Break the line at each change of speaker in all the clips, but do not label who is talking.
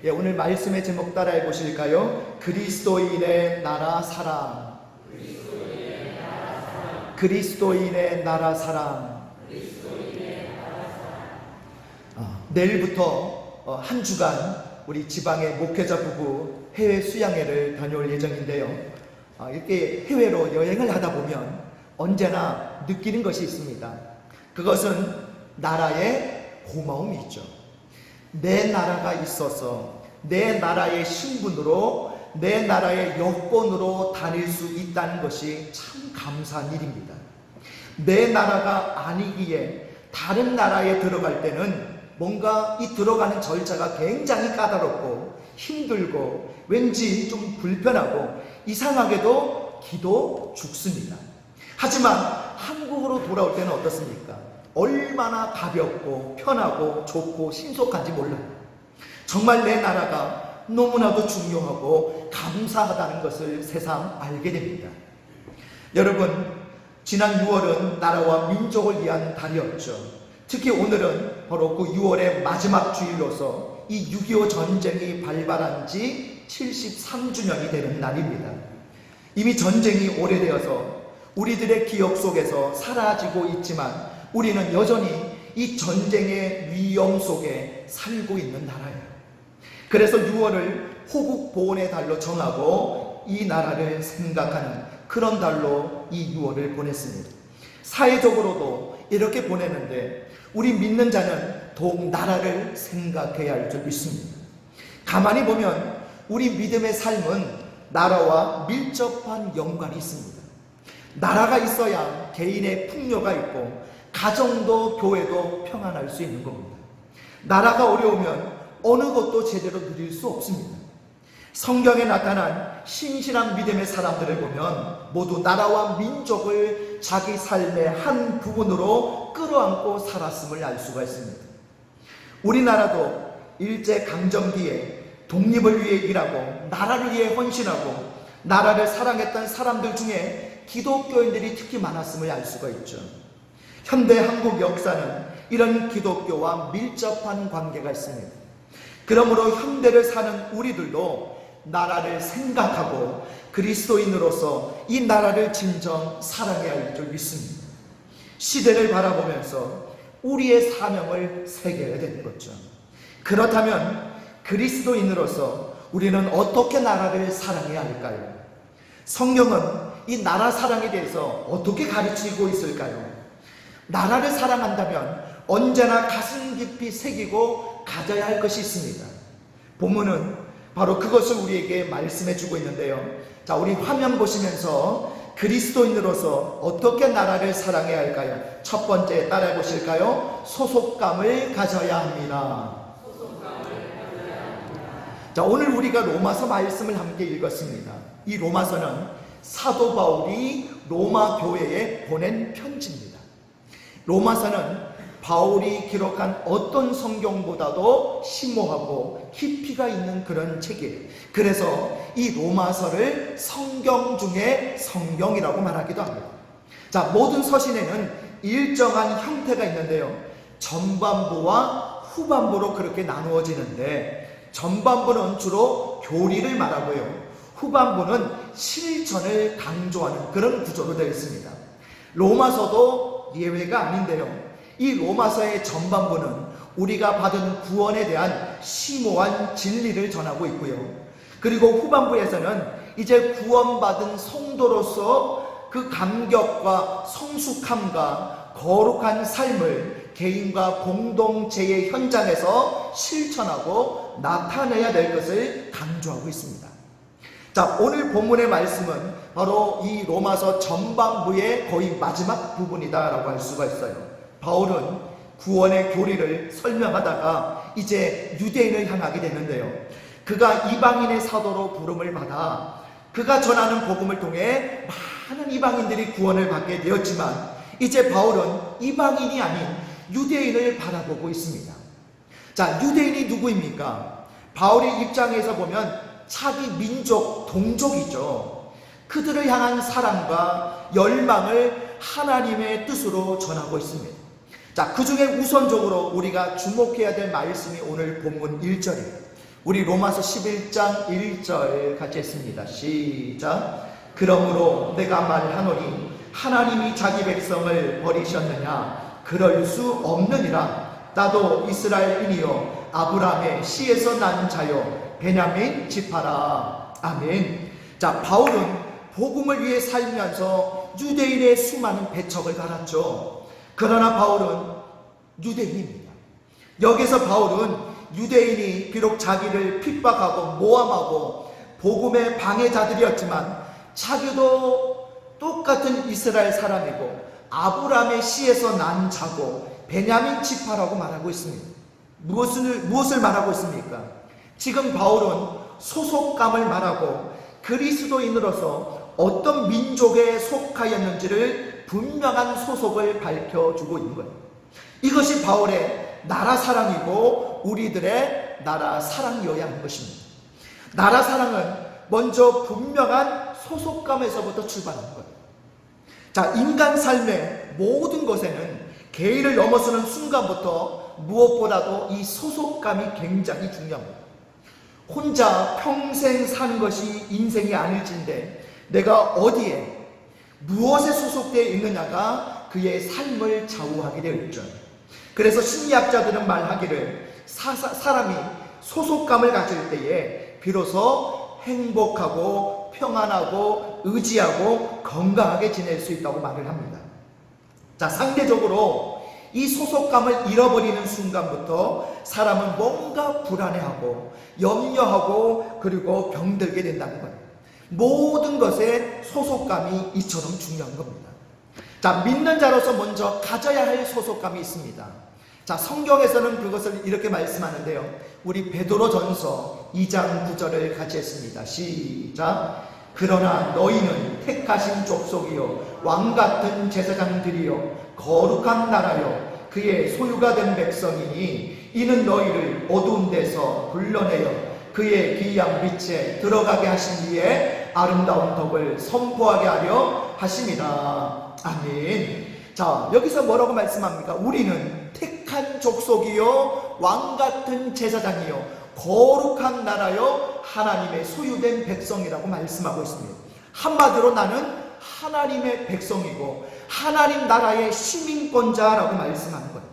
오늘 말씀의 제목 따라해 보실까요? 그리스도인의 나라 사랑. 그리스도인의 나라 사랑. 내일부터 한 주간 우리 지방의 목회자 부부 해외 수양회를 다녀올 예정인데요. 이렇게 해외로 여행을 하다 보면 언제나 느끼는 것이 있습니다. 그것은 나라의 고마움이 있죠. 내 나라가 있어서 내 나라의 신분으로 내 나라의 여권으로 다닐 수 있다는 것이 참 감사한 일입니다. 내 나라가 아니기에 다른 나라에 들어갈 때는 뭔가 이 들어가는 절차가 굉장히 까다롭고 힘들고 왠지 좀 불편하고 이상하게도 기도 죽습니다. 하지만 한국으로 돌아올 때는 어떻습니까? 얼마나 가볍고 편하고 좋고 신속한지 몰라요. 정말 내 나라가 너무나도 중요하고 감사하다는 것을 새삼 알게 됩니다. 여러분, 지난 6월은 나라와 민족을 위한 달이었죠. 특히 오늘은 바로 그 6월의 마지막 주일로서 이 6.25 전쟁이 발발한 지 73주년이 되는 날입니다. 이미 전쟁이 오래되어서 우리들의 기억 속에서 사라지고 있지만 우리는 여전히 이 전쟁의 위험 속에 살고 있는 나라예요. 그래서 6월을 호국 보훈의 달로 정하고 이 나라를 생각하는 그런 달로 이 6월을 보냈습니다. 사회적으로도 이렇게 보내는데 우리 믿는 자는 더욱 나라를 생각해야 할 줄 믿습니다. 가만히 보면 우리 믿음의 삶은 나라와 밀접한 연관이 있습니다. 나라가 있어야 개인의 풍요가 있고 가정도 교회도 평안할 수 있는 겁니다. 나라가 어려우면 어느 것도 제대로 누릴 수 없습니다. 성경에 나타난 신실한 믿음의 사람들을 보면 모두 나라와 민족을 자기 삶의 한 부분으로 끌어안고 살았음을 알 수가 있습니다. 우리나라도 일제강점기에 독립을 위해 일하고 나라를 위해 헌신하고 나라를 사랑했던 사람들 중에 기독교인들이 특히 많았음을 알 수가 있죠. 현대 한국 역사는 이런 기독교와 밀접한 관계가 있습니다. 그러므로 현대를 사는 우리들도 나라를 생각하고 그리스도인으로서 이 나라를 진정 사랑해야 할 줄 믿습니다. 시대를 바라보면서 우리의 사명을 새겨야 되는 거죠. 그렇다면 그리스도인으로서 우리는 어떻게 나라를 사랑해야 할까요? 성경은 이 나라 사랑에 대해서 어떻게 가르치고 있을까요? 나라를 사랑한다면 언제나 가슴 깊이 새기고 가져야 할 것이 있습니다. 본문은 바로 그것을 우리에게 말씀해 주고 있는데요. 자, 우리 화면 보시면서 그리스도인으로서 어떻게 나라를 사랑해야 할까요? 첫 번째 따라해 보실까요? 소속감을 가져야 합니다. 자, 오늘 우리가 로마서 말씀을 함께 읽었습니다. 이 로마서는 사도 바울이 로마 교회에 보낸 편지입니다. 로마서는 바울이 기록한 어떤 성경보다도 심오하고 깊이가 있는 그런 책이에요. 그래서 이 로마서를 성경 중에 성경이라고 말하기도 합니다. 자, 모든 서신에는 일정한 형태가 있는데요. 전반부와 후반부로 그렇게 나누어지는데 전반부는 주로 교리를 말하고요. 후반부는 실천을 강조하는 그런 구조로 되어 있습니다. 로마서도 예외가 아닌데요. 이 로마서의 전반부는 우리가 받은 구원에 대한 심오한 진리를 전하고 있고요. 그리고 후반부에서는 이제 구원받은 성도로서 그 감격과 성숙함과 거룩한 삶을 개인과 공동체의 현장에서 실천하고 나타내야 될 것을 강조하고 있습니다. 자, 오늘 본문의 말씀은 바로 이 로마서 전반부의 거의 마지막 부분이다라고 할 수가 있어요. 바울은 구원의 교리를 설명하다가 이제 유대인을 향하게 되는데요. 그가 이방인의 사도로 부름을 받아 그가 전하는 복음을 통해 많은 이방인들이 구원을 받게 되었지만 이제 바울은 이방인이 아닌 유대인을 바라보고 있습니다. 자, 유대인이 누구입니까? 바울의 입장에서 보면 자기 민족, 동족이죠. 그들을 향한 사랑과 열망을 하나님의 뜻으로 전하고 있습니다. 자, 그 중에 우선적으로 우리가 주목해야 될 말씀이 오늘 본문 1절이에요. 우리 로마서 11장 1절 같이 했습니다. 시작. 그러므로 내가 말하노니 하나님이 자기 백성을 버리셨느냐? 그럴 수 없느니라. 나도 이스라엘인이요 아브라함의 씨에서 난 자요 베냐민 지파라. 아멘. 자, 바울은 복음을 위해 살면서 유대인의 수많은 배척을 받았죠. 그러나 바울은 유대인입니다. 여기서 바울은 유대인이 비록 자기를 핍박하고 모함하고 복음의 방해자들이었지만 자기도 똑같은 이스라엘 사람이고 아브라함의 씨에서 난 자고 베냐민 지파라고 말하고 있습니다. 무엇을 말하고 있습니까? 지금 바울은 소속감을 말하고 그리스도인으로서 어떤 민족에 속하였는지를 분명한 소속을 밝혀주고 있는 거예요. 이것이 바울의 나라 사랑이고 우리들의 나라 사랑이어야 하는 것입니다. 나라 사랑은 먼저 분명한 소속감에서부터 출발하는 거예요. 자, 인간 삶의 모든 것에는 개인을 넘어서는 순간부터 무엇보다도 이 소속감이 굉장히 중요합니다. 혼자 평생 사는 것이 인생이 아닐진데 내가 어디에 무엇에 소속되어 있느냐가 그의 삶을 좌우하게 되어 있죠. 그래서 심리학자들은 말하기를 사람이 소속감을 가질 때에 비로소 행복하고 평안하고 의지하고 건강하게 지낼 수 있다고 말을 합니다. 자, 상대적으로 이 소속감을 잃어버리는 순간부터 사람은 뭔가 불안해하고 염려하고 그리고 병들게 된다는 거예요. 모든 것에 소속감이 이처럼 중요한 겁니다. 자, 믿는 자로서 먼저 가져야 할 소속감이 있습니다. 자, 성경에서는 그것을 이렇게 말씀하는데요. 우리 베드로전서 2장 9절을 같이 했습니다. 시작. 그러나 너희는 택하신 족속이요 왕같은 제사장들이요 거룩한 나라요 그의 소유가 된 백성이니 이는 너희를 어두운 데서 불러내어 그의 기이한 빛에 들어가게 하신 이의 아름다운 덕을 선포하게 하려 하심이라. 아멘. 자, 여기서 뭐라고 말씀합니까? 우리는 택한 족속이요 왕같은 제사장이요 거룩한 나라요 하나님의 소유된 백성이라고 말씀하고 있습니다. 한마디로 나는 하나님의 백성이고 하나님 나라의 시민권자라고 말씀하는 거예요.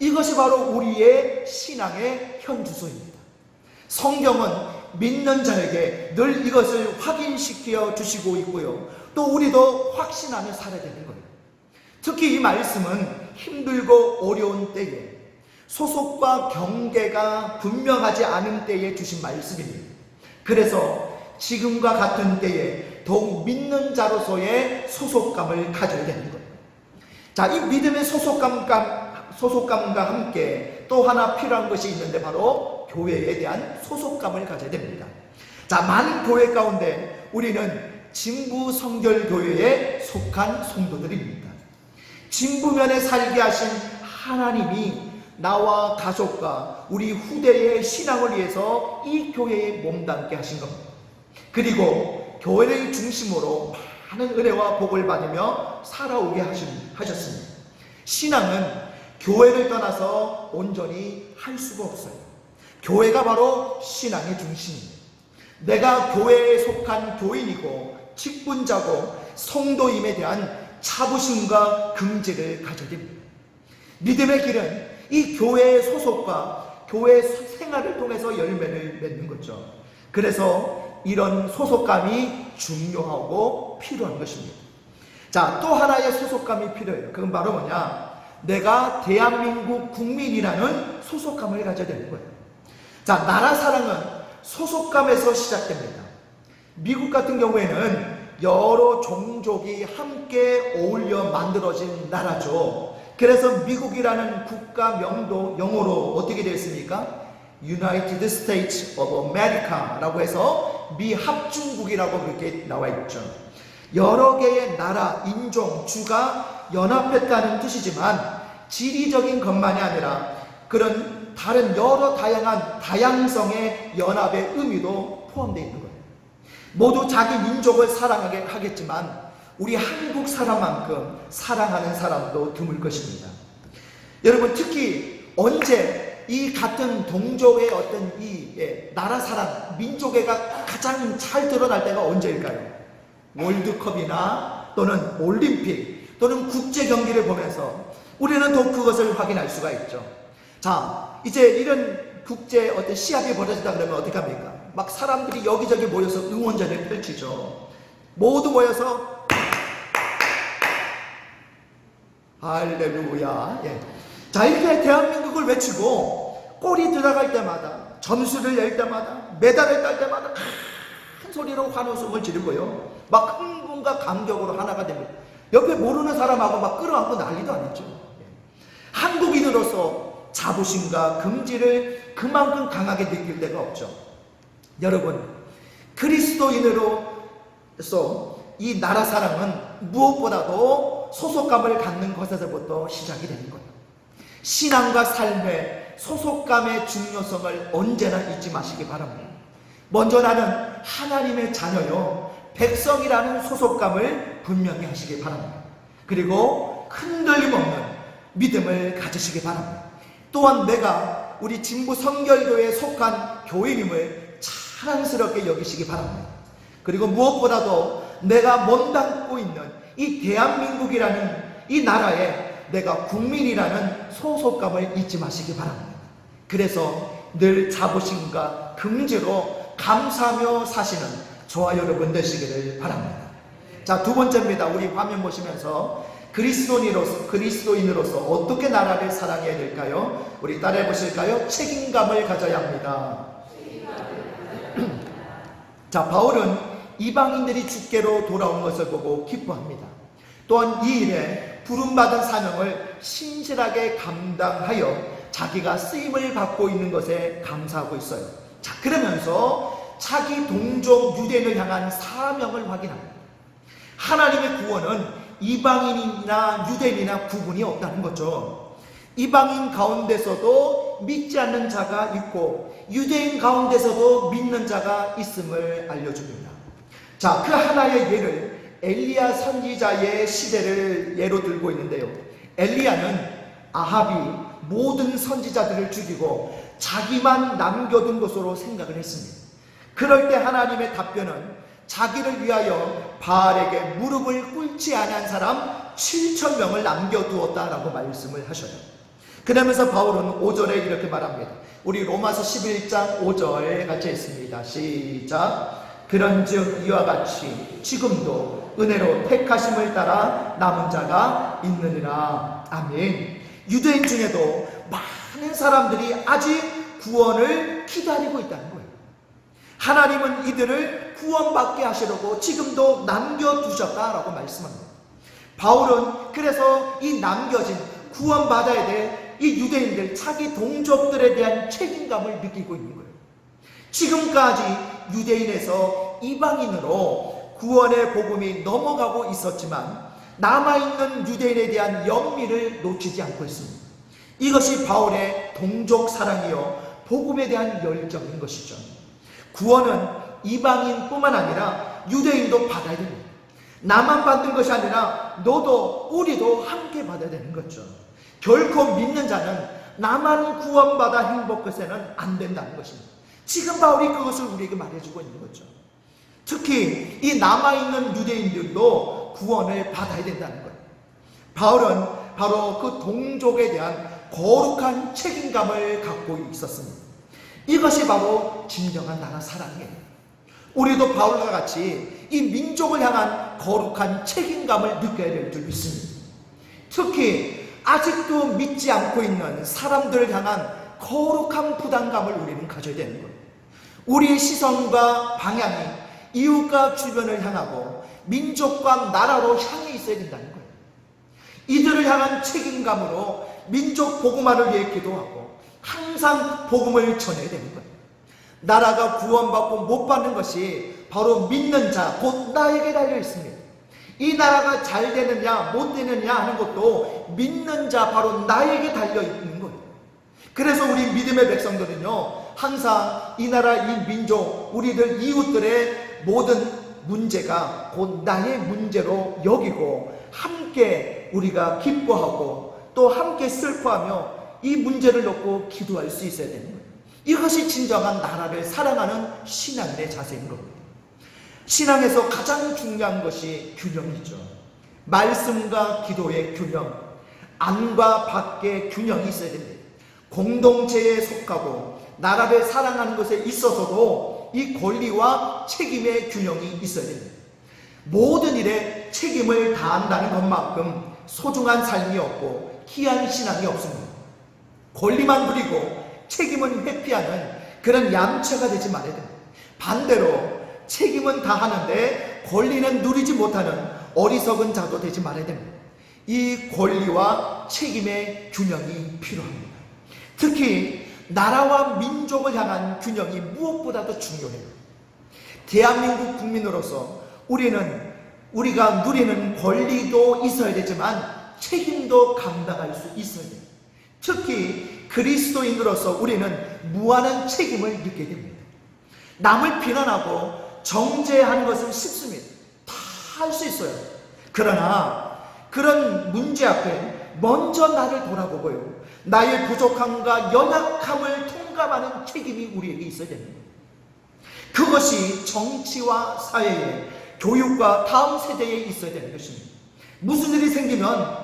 이것이 바로 우리의 신앙의 현주소입니다. 성경은 믿는 자에게 늘 이것을 확인시켜 주시고 있고요. 또 우리도 확신하며 살아야 되는 거예요. 특히 이 말씀은 힘들고 어려운 때에 소속과 경계가 분명하지 않은 때에 주신 말씀입니다. 그래서 지금과 같은 때에 더욱 믿는 자로서의 소속감을 가져야 되는 거예요. 자, 이 믿음의 소속감과 함께 또 하나 필요한 것이 있는데 바로 교회에 대한 소속감을 가져야 됩니다. 자, 많은 교회 가운데 우리는 진부 성결교회에 속한 성도들입니다. 진부면에 살게 하신 하나님이 나와 가족과 우리 후대의 신앙을 위해서 이 교회에 몸담게 하신 겁니다. 그리고 교회를 중심으로 많은 은혜와 복을 받으며 살아오게 하셨습니다. 신앙은 교회를 떠나서 온전히 할 수가 없어요. 교회가 바로 신앙의 중심입니다. 내가 교회에 속한 교인이고 직분자고 성도임에 대한 자부심과 긍지를 가져야 됩니다. 믿음의 길은 이 교회의 소속과 교회 생활을 통해서 열매를 맺는 거죠. 그래서 이런 소속감이 중요하고 필요한 것입니다. 자, 또 하나의 소속감이 필요해요. 그건 바로 뭐냐? 내가 대한민국 국민이라는 소속감을 가져야 되는 거예요. 자, 나라 사랑은 소속감에서 시작됩니다. 미국 같은 경우에는 여러 종족이 함께 어울려 만들어진 나라죠. 그래서 미국이라는 국가명도 영어로 어떻게 되어 있습니까? United States of America라고 해서 미합중국이라고 그렇게 나와 있죠. 여러 개의 나라, 인종, 주가 연합했다는 뜻이지만 지리적인 것만이 아니라 그런 다른 여러 다양한 다양성의 연합의 의미도 포함되어 있는 거예요. 모두 자기 민족을 사랑하게 하겠지만 우리 한국 사람만큼 사랑하는 사람도 드물 것입니다. 여러분, 특히 언제 이 같은 동족의 어떤 이 나라 사랑, 민족애가 가장 잘 드러날 때가 언제일까요? 월드컵이나 또는 올림픽 또는 국제 경기를 보면서 우리는 더 그것을 확인할 수가 있죠. 자, 이제 이런 국제 어떤 시합이 벌어진다 그러면 어떻게 합니까? 막 사람들이 여기저기 모여서 응원전을 펼치죠. 모두 모여서 할렐루야. 예. 자, 이렇게 대한민국을 외치고 골이 들어갈 때마다, 점수를 낼 때마다, 메달을 딸 때마다 큰 소리로 환호성을 지르고요, 막 흥분과 감격으로 하나가 됩니다. 옆에 모르는 사람하고 막 끌어안고 난리도 아니죠. 한국인으로서 자부심과 긍지를 그만큼 강하게 느낄 데가 없죠. 여러분, 그리스도인으로서 이 나라 사랑은 무엇보다도 소속감을 갖는 것에서부터 시작이 되는 거예요. 신앙과 삶의 소속감의 중요성을 언제나 잊지 마시기 바랍니다. 먼저 나는 하나님의 자녀요, 백성이라는 소속감을 분명히 하시기 바랍니다. 그리고 흔들림 없는 믿음을 가지시기 바랍니다. 또한 내가 우리 진부 성결교회에 속한 교인임을 자랑스럽게 여기시기 바랍니다. 그리고 무엇보다도 내가 몸담고 있는 이 대한민국이라는 이 나라에 내가 국민이라는 소속감을 잊지 마시기 바랍니다. 그래서 늘 자부심과 긍지로 감사하며 사시는 저와 여러분 되시기를 바랍니다. 자, 두 번째입니다. 우리 화면 보시면서 그리스도인으로서 어떻게 나라를 사랑해야 될까요? 우리 따라해 보실까요? 책임감을 가져야 합니다. 자, 바울은 이방인들이 주께로 돌아온 것을 보고 기뻐합니다. 또한 이 일에 부름받은 사명을 신실하게 감당하여 자기가 쓰임을 받고 있는 것에 감사하고 있어요. 자, 그러면서 자기 동족 유대인을 향한 사명을 확인합니다. 하나님의 구원은 이방인이나 유대인이나 구분이 없다는 거죠. 이방인 가운데서도 믿지 않는 자가 있고 유대인 가운데서도 믿는 자가 있음을 알려줍니다. 자, 그 하나의 예를 엘리야 선지자의 시대를 예로 들고 있는데요. 엘리야는 아합이 모든 선지자들을 죽이고 자기만 남겨둔 것으로 생각을 했습니다. 그럴 때 하나님의 답변은 자기를 위하여 바알에게 무릎을 꿇지 않은 사람 7,000명을 남겨두었다라고 말씀을 하셔요. 그러면서 바울은 5절에 이렇게 말합니다. 우리 로마서 11장 5절 같이 읽습니다. 시작. 그런즉 이와 같이 지금도 은혜로 택하심을 따라 남은 자가 있느니라. 아멘. 유대인 중에도 많은 사람들이 아직 구원을 기다리고 있다는 거예요. 하나님은 이들을 구원받게 하시려고 지금도 남겨두셨다라고 말씀합니다. 바울은 그래서 이 남겨진 구원받아야 될 이 유대인들, 자기 동족들에 대한 책임감을 느끼고 있는 거예요. 지금까지 유대인에서 이방인으로 구원의 복음이 넘어가고 있었지만 남아있는 유대인에 대한 영미를 놓치지 않고 있습니다. 이것이 바울의 동족 사랑이요 복음에 대한 열정인 것이죠. 구원은 이방인뿐만 아니라 유대인도 받아야 됩니다. 나만 받는 것이 아니라 너도 우리도 함께 받아야 되는 거죠. 결코 믿는 자는 나만 구원받아 행복해서는 안 된다는 것입니다. 지금 바울이 그것을 우리에게 말해주고 있는 거죠. 특히 이 남아있는 유대인들도 구원을 받아야 된다는 거예요. 바울은 바로 그 동족에 대한 거룩한 책임감을 갖고 있었습니다. 이것이 바로 진정한 나라 사랑이에요. 우리도 바울과 같이 이 민족을 향한 거룩한 책임감을 느껴야 될 줄 믿습니다. 특히 아직도 믿지 않고 있는 사람들을 향한 거룩한 부담감을 우리는 가져야 되는 거예요. 우리의 시선과 방향이 이웃과 주변을 향하고 민족과 나라로 향해 있어야 된다는 거예요. 이들을 향한 책임감으로 민족 복음화를 위해 기도하고 항상 복음을 전해야 되는 거예요. 나라가 구원받고 못 받는 것이 바로 믿는 자, 곧 나에게 달려 있습니다. 이 나라가 잘 되느냐 못 되느냐 하는 것도 믿는 자, 바로 나에게 달려 있는 거예요. 그래서 우리 믿음의 백성들은요, 항상 이 나라, 이 민족, 우리들 이웃들의 모든 문제가 곧 나의 문제로 여기고 함께 우리가 기뻐하고 또 함께 슬퍼하며 이 문제를 놓고 기도할 수 있어야 되는 거예요. 이것이 진정한 나라를 사랑하는 신앙인의 자세인 겁니다. 신앙에서 가장 중요한 것이 균형이죠. 말씀과 기도의 균형, 안과 밖의 균형이 있어야 됩니다. 공동체에 속하고 나라를 사랑하는 것에 있어서도 이 권리와 책임의 균형이 있어야 됩니다. 모든 일에 책임을 다한다는 것만큼 소중한 삶이 없고 귀한 신앙이 없습니다. 권리만 누리고 책임은 회피하는 그런 얌체가 되지 말아야 됩니다. 반대로 책임은 다하는데 권리는 누리지 못하는 어리석은 자도 되지 말아야 됩니다. 이 권리와 책임의 균형이 필요합니다. 특히 나라와 민족을 향한 균형이 무엇보다도 중요해요. 대한민국 국민으로서 우리가 누리는 권리도 있어야 되지만 책임도 감당할 수 있어야 돼요. 특히 그리스도인으로서 우리는 무한한 책임을 느끼게 됩니다. 남을 비난하고 정죄하는 것은 쉽습니다. 다 할 수 있어요. 그러나 그런 문제 앞에 먼저 나를 돌아보고요, 나의 부족함과 연약함을 통감하는 책임이 우리에게 있어야 됩니다. 그것이 정치와 사회에, 교육과 다음 세대에 있어야 되는 것입니다. 무슨 일이 생기면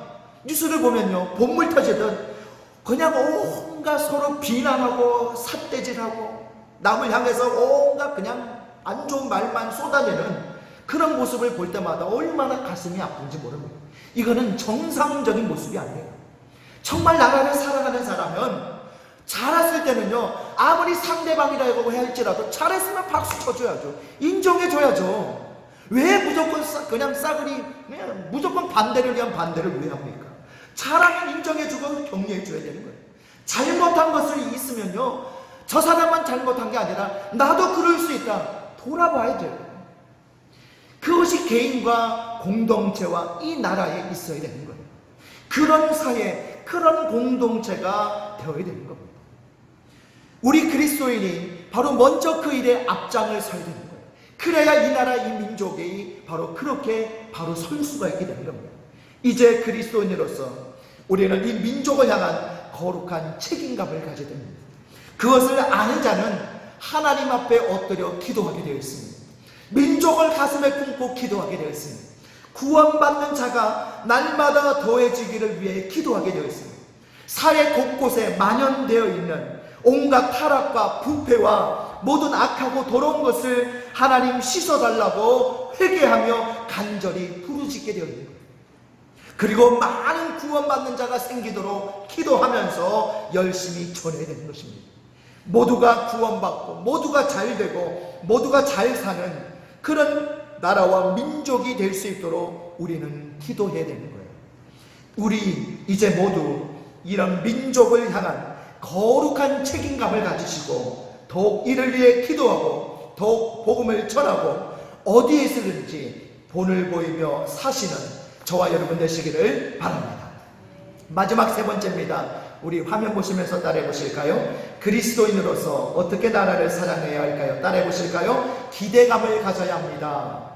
뉴스를 보면요, 본물 터지듯 그냥 온갖 서로 비난하고 삿대질하고 남을 향해서 온갖 그냥 안 좋은 말만 쏟아내는 그런 모습을 볼 때마다 얼마나 가슴이 아픈지 모릅니다. 이거는 정상적인 모습이 아니에요. 정말 나라를 사랑하는 사람은 잘했을 때는요, 아무리 상대방이라고 할지라도 잘했으면 박수 쳐줘야죠. 인정해줘야죠. 왜 무조건 그냥 싸그리 무조건 반대를 위한 반대를 왜 합니까? 잘하면 인정해주고 격려해줘야 되는 거예요. 잘못한 것이 있으면요, 저 사람만 잘못한 게 아니라 나도 그럴 수 있다, 돌아봐야 돼요. 그것이 개인과 공동체와 이 나라에 있어야 되는 거예요. 그런 사회, 그런 공동체가 되어야 되는 겁니다. 우리 그리스도인이 바로 먼저 그 일에 앞장을 서야 되는 거예요. 그래야 이 나라, 이 민족이 바로 그렇게 바로 설 수가 있게 되는 겁니다. 이제 그리스도인으로서 우리는 이 민족을 향한 거룩한 책임감을 가져야 됩니다. 그것을 아는 자는 하나님 앞에 엎드려 기도하게 되어 있습니다. 민족을 가슴에 품고 기도하게 되어 있습니다. 구원받는 자가 날마다 더해지기를 위해 기도하게 되어 있습니다. 사회 곳곳에 만연되어 있는 온갖 타락과 부패와 모든 악하고 더러운 것을 하나님 씻어달라고 회개하며 간절히 부르짖게 되어 있는 거예요. 그리고 많은 구원받는 자가 생기도록 기도하면서 열심히 전해야 되는 것입니다. 모두가 구원받고 모두가 잘되고 모두가 잘 사는 그런 나라와 민족이 될 수 있도록 우리는 기도해야 되는 거예요. 우리 이제 모두 이런 민족을 향한 거룩한 책임감을 가지시고 더욱 이를 위해 기도하고 더욱 복음을 전하고 어디에 있든지 본을 보이며 사시는 저와 여러분 되시기를 바랍니다. 마지막 세 번째입니다. 우리 화면 보시면서 따라해 보실까요? 그리스도인으로서 어떻게 나라를 사랑해야 할까요? 따라해 보실까요? 기대감을 가져야 합니다.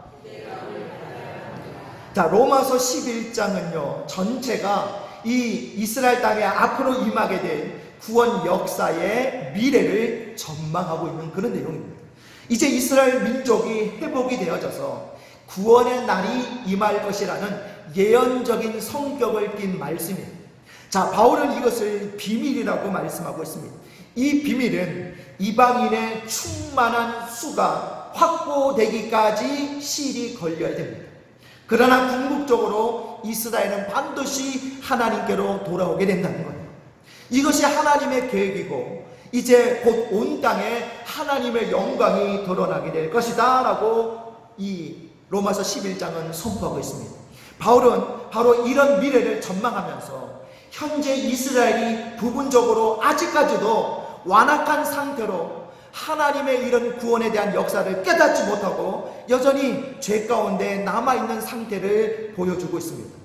자, 로마서 11장은요, 전체가 이 이스라엘 땅에 앞으로 임하게 될 구원 역사의 미래를 전망하고 있는 그런 내용입니다. 이제 이스라엘 민족이 회복이 되어져서 구원의 날이 임할 것이라는 예언적인 성격을 띤 말씀입니다. 자, 바울은 이것을 비밀이라고 말씀하고 있습니다. 이 비밀은 이방인의 충만한 수가 확보되기까지 시일이 걸려야 됩니다. 그러나 궁극적으로 이스라엘은 반드시 하나님께로 돌아오게 된다는 거예요. 이것이 하나님의 계획이고 이제 곧 온 땅에 하나님의 영광이 드러나게 될 것이다 라고 이 로마서 11장은 선포하고 있습니다. 바울은 바로 이런 미래를 전망하면서 현재 이스라엘이 부분적으로 아직까지도 완악한 상태로 하나님의 이런 구원에 대한 역사를 깨닫지 못하고 여전히 죄 가운데 남아있는 상태를 보여주고 있습니다.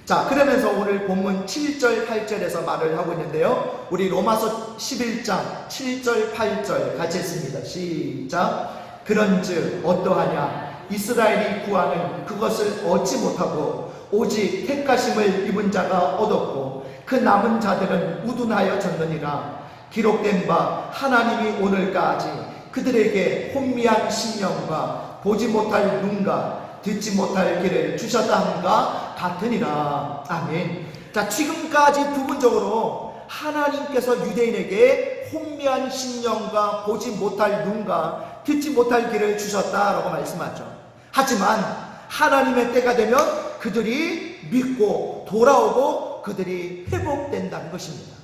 자, 그러면서 오늘 본문 7절 8절에서 말을 하고 있는데요, 우리 로마서 11장 7절 8절 같이 했습니다. 시작. 그런즉 어떠하냐, 이스라엘이 구하는 그것을 얻지 못하고 오직 택하심을 입은 자가 얻었고 그 남은 자들은 우둔하여졌느니라. 기록된 바 하나님이 오늘까지 그들에게 혼미한 심령과 보지 못할 눈과 듣지 못할 귀를 주셨다 함과 같으니라. 아멘. 자, 지금까지 부분적으로 하나님께서 유대인에게 혼미한 심령과 보지 못할 눈과 듣지 못할 귀를 주셨다라고 말씀하죠. 하지만 하나님의 때가 되면 그들이 믿고 돌아오고 그들이 회복된다는 것입니다.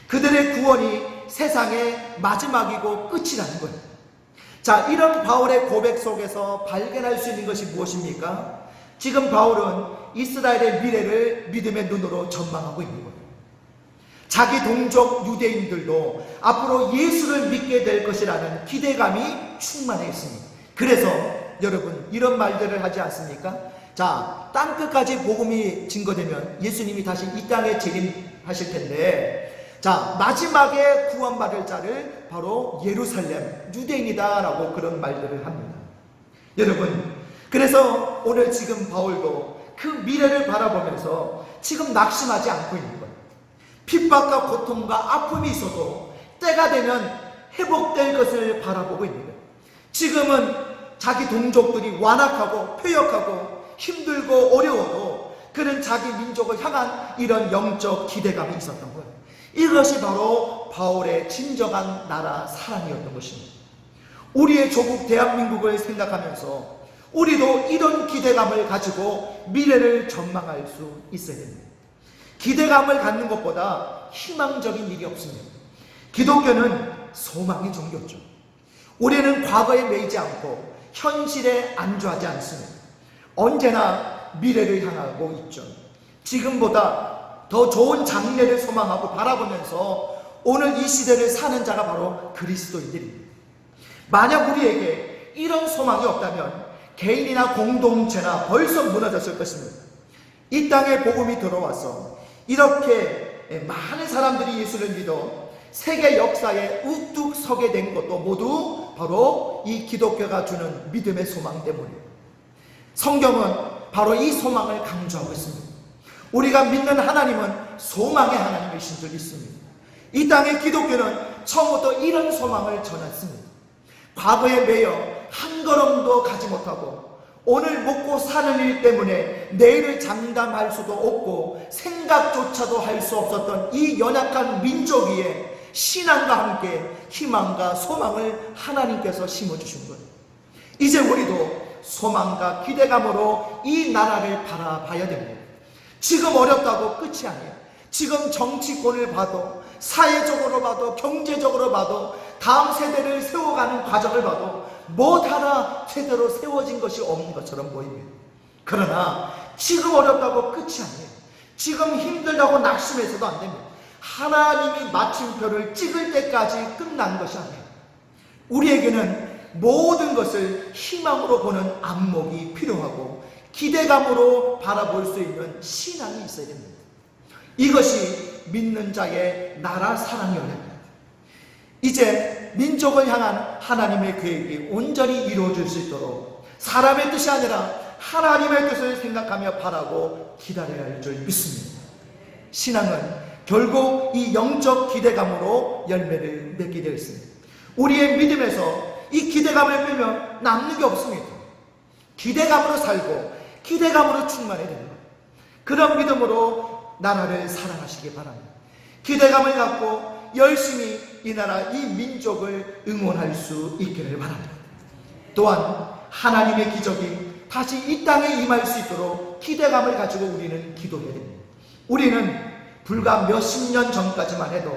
그들의 구원이 세상의 마지막이고 끝이라는 거예요. 자, 이런 바울의 고백 속에서 발견할 수 있는 것이 무엇입니까? 지금 바울은 이스라엘의 미래를 믿음의 눈으로 전망하고 있는 거예요. 자기 동족 유대인들도 앞으로 예수를 믿게 될 것이라는 기대감이 충만해 있습니다. 그래서 여러분 이런 말들을 하지 않습니까? 자, 땅끝까지 복음이 증거되면 예수님이 다시 이 땅에 재림하실 텐데, 자, 마지막에 구원받을 자를 바로 예루살렘 유대인이다라고 그런 말들을 합니다. 여러분, 그래서 오늘 지금 바울도 그 미래를 바라보면서 지금 낙심하지 않고 있는 거예요. 핍박과 고통과 아픔이 있어도 때가 되면 회복될 것을 바라보고 있는 거예요. 지금은 자기 동족들이 완악하고 폐역하고 힘들고 어려워도 그는 자기 민족을 향한 이런 영적 기대감이 있었던 거예요. 이것이 바로 바울의 진정한 나라 사랑이었던 것입니다. 우리의 조국 대한민국을 생각하면서 우리도 이런 기대감을 가지고 미래를 전망할 수 있어야 됩니다. 기대감을 갖는 것보다 희망적인 일이 없습니다. 기독교는 소망의 종교죠. 우리는 과거에 매이지 않고 현실에 안주하지 않습니다. 언제나 미래를 향하고 있죠. 지금보다 더 좋은 장래를 소망하고 바라보면서 오늘 이 시대를 사는 자가 바로 그리스도인들입니다. 만약 우리에게 이런 소망이 없다면 개인이나 공동체나 벌써 무너졌을 것입니다. 이 땅에 복음이 들어와서 이렇게 많은 사람들이 예수를 믿어 세계 역사에 우뚝 서게 된 것도 모두 바로 이 기독교가 주는 믿음의 소망 때문이에요. 성경은 바로 이 소망을 강조하고 있습니다. 우리가 믿는 하나님은 소망의 하나님이신 줄 믿습니다. 이 땅의 기독교는 처음부터 이런 소망을 전했습니다. 과거에 매여 한 걸음도 가지 못하고 오늘 먹고 사는 일 때문에 내일을 장담할 수도 없고 생각조차도 할 수 없었던 이 연약한 민족 위에 신앙과 함께 희망과 소망을 하나님께서 심어주신 거예요. 이제 우리도 소망과 기대감으로 이 나라를 바라봐야 됩니다. 지금 어렵다고 끝이 아니에요. 지금 정치권을 봐도 사회적으로 봐도 경제적으로 봐도 다음 세대를 세워가는 과정을 봐도 뭐 하나 제대로 세워진 것이 없는 것처럼 보입니다. 그러나 지금 어렵다고 끝이 아니에요. 지금 힘들다고 낙심해서도 안 됩니다. 하나님이 마침표를 찍을 때까지 끝난 것이 아니에요. 우리에게는 모든 것을 희망으로 보는 안목이 필요하고 기대감으로 바라볼 수 있는 신앙이 있어야 됩니다. 이것이 믿는 자의 나라 사랑이어야 합니다. 이제 민족을 향한 하나님의 계획이 온전히 이루어질 수 있도록 사람의 뜻이 아니라 하나님의 뜻을 생각하며 바라고 기다려야 할 줄 믿습니다. 신앙은 결국 이 영적 기대감으로 열매를 맺게 되어 있습니다. 우리의 믿음에서 이 기대감을 빼면 남는 게 없습니다. 기대감으로 살고 기대감으로 충만해야 됩니다. 그런 믿음으로 나라를 사랑하시기 바랍니다. 기대감을 갖고 열심히 이 나라, 이 민족을 응원할 수 있기를 바랍니다. 또한 하나님의 기적이 다시 이 땅에 임할 수 있도록 기대감을 가지고 우리는 기도해야 됩니다. 우리는 불과 몇십 년 전까지만 해도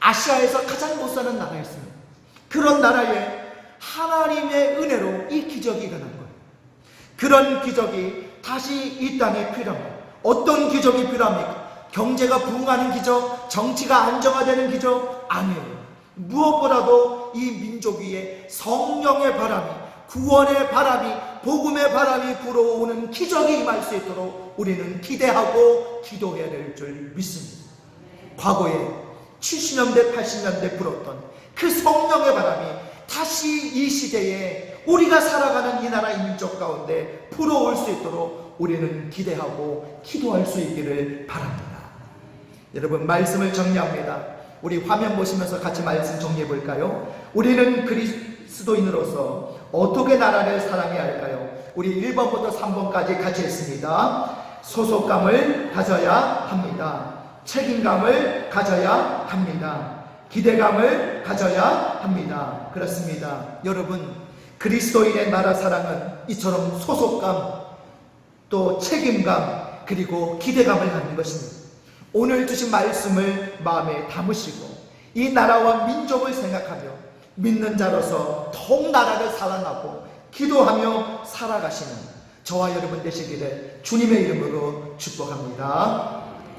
아시아에서 가장 못 사는 나라였습니다. 그런 나라에 하나님의 은혜로 이 기적이 일어난 거예요. 그런 기적이 다시 이 땅에 필요합니다. 어떤 기적이 필요합니까? 경제가 부흥하는 기적, 정치가 안정화되는 기적? 아니에요. 무엇보다도 이 민족 위에 성령의 바람이, 구원의 바람이, 복음의 바람이 불어오는 기적이 임할 수 있도록 우리는 기대하고 기도해야 될 줄 믿습니다. 과거에 70년대, 80년대 불었던 그 성령의 바람이 다시 이 시대에 우리가 살아가는 이 나라, 이 민족 가운데 불어올 수 있도록 우리는 기대하고 기도할 수 있기를 바랍니다. 여러분, 말씀을 정리합니다. 우리 화면 보시면서 같이 말씀 정리해 볼까요? 우리는 그리스도인으로서 어떻게 나라를 사랑해야 할까요? 우리 1번부터 3번까지 같이 했습니다. 소속감을 가져야 합니다. 책임감을 가져야 합니다. 기대감을 가져야 합니다. 그렇습니다. 여러분, 그리스도인의 나라 사랑은 이처럼 소속감, 또 책임감, 그리고 기대감을 갖는 것입니다. 오늘 주신 말씀을 마음에 담으시고 이 나라와 민족을 생각하며 믿는 자로서 더욱 나라를 사랑하고 기도하며 살아가시는 저와 여러분 되시기를 주님의 이름으로 축복합니다.